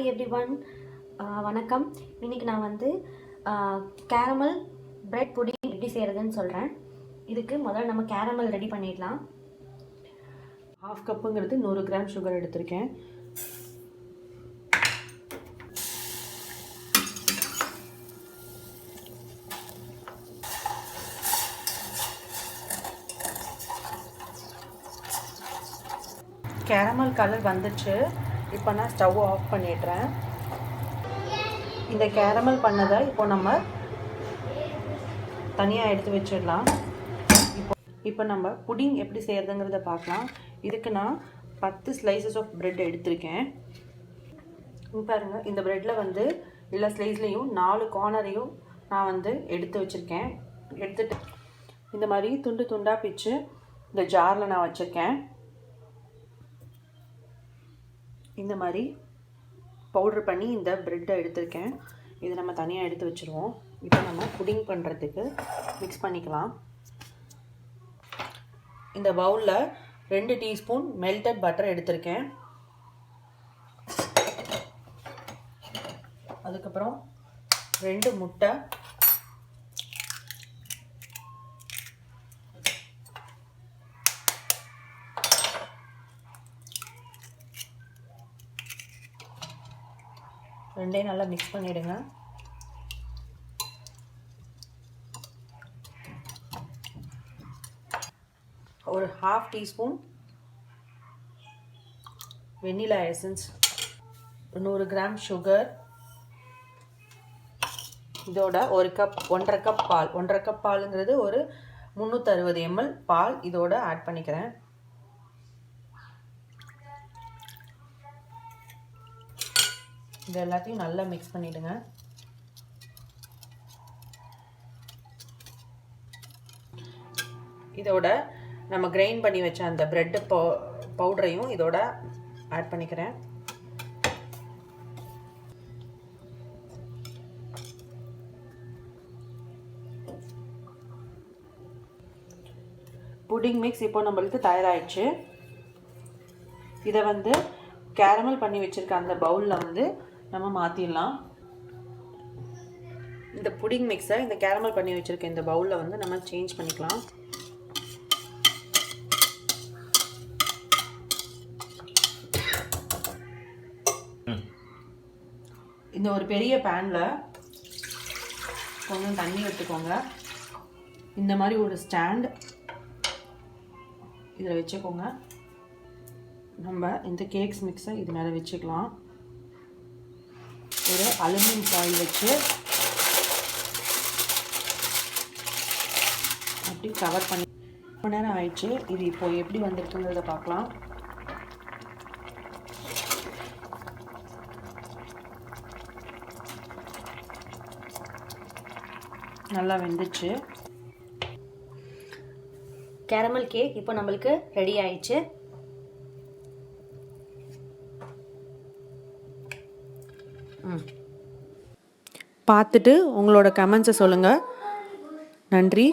Hi everyone, வணக்கம். இன்றைக்கி நான் வந்து கேரமல் பிரெட் புடிங் எப்படி செய்கிறதுன்னு சொல்கிறேன். இதுக்கு முதல்ல நம்ம கேரமல் ரெடி பண்ணிடலாம். 1/2 கப்புங்கிறது 100 கிராம் சுகர் எடுத்திருக்கேன். கேரமல் கலர் வந்துச்சு. இப்போ நான் ஸ்டவ் ஆஃப் பண்ணிடுறேன். இந்த கேரமல் பண்ணதை இப்போ நம்ம தனியாக எடுத்து வச்சிடலாம். இப்போ நம்ம புடிங் எப்படி செய்கிறதுங்கிறத பார்க்கலாம். இதுக்கு நான் 10 ஸ்லைசஸ் ஆஃப் பிரெட் எடுத்திருக்கேன். பாருங்கள், இந்த ப்ரெட்டில் வந்து எல்லா ஸ்லைஸ்லேயும் 4 கார்னரையும் நான் வந்து எடுத்து வச்சுருக்கேன். எடுத்துட்டு இந்த மாதிரி துண்டு துண்டாக பிச்சு இந்த ஜாரில் நான் வச்சுருக்கேன். இந்த மாதிரி பவுட்ரு பண்ணி இந்த ப்ரெட்டை எடுத்திருக்கேன். இதை நம்ம தனியாக எடுத்து வச்சுருவோம். இப்போ நம்ம புடிங் பண்ணுறதுக்கு மிக்ஸ் பண்ணிக்கலாம். இந்த பவுலில் 2 டீஸ்பூன் மெல்டட் பட்டர் எடுத்திருக்கேன். அதுக்கப்புறம் 2 முட்டை, ரெண்டையும் நல்லா மிக்ஸ் பண்ணிவிடுங்க. ஒரு 1/2 teaspoon vanilla essence, 100 gram sugar, இதோட 1 கப் 1.5 கப் பால். 1.5 கப் பாலுங்கிறது ஒரு 360 ml பால் இதோட ஆட் பண்ணிக்கிறேன். இது எல்லாத்தையும் நல்லா மிக்ஸ் பண்ணிவிடுங்க. இதோட நம்ம கிரைண்ட் பண்ணி வச்ச அந்த பிரெட் பவுடரையும் இதோட ஆட் பண்ணிக்கிறேன். புடிங் மிக்ஸ் இப்போ நம்மளுக்கு தயாராகிடுச்சு. இதை வந்து கேரமல் பண்ணி வச்சுருக்க அந்த பவுலில் வந்து நம்ம மாற்றிடலாம். இந்த புடிங் மிக்ஸை இந்த கேரமல் பண்ணி வச்சுருக்க இந்த பவுலில் வந்து நம்ம சேஞ்ச் பண்ணிக்கலாம். இந்த ஒரு பெரிய பேனில் கொஞ்சம் தண்ணி எடுத்துக்கோங்க. இந்த மாதிரி ஒரு ஸ்டாண்ட் இதில் வச்சுக்கோங்க. நம்ம இந்த கேக்ஸ் மிக்ஸை இது மேலே வச்சுக்கலாம். ஒரு அலுமினியம் ஃபாயில் வச்சு அப்படி கவர் பண்ணி ரொம்ப நேரம் ஆயிடுச்சு. இது இப்போ எப்படி வந்திருக்குங்கிறத பார்க்கலாம். நல்லா வெந்துச்சு. கேரமல் கேக் இப்போ நம்மளுக்கு ரெடி ஆயிடுச்சு. பார்த்துட்டு உங்களோட கமெண்ட்ஸை சொல்லுங்கள். நன்றி.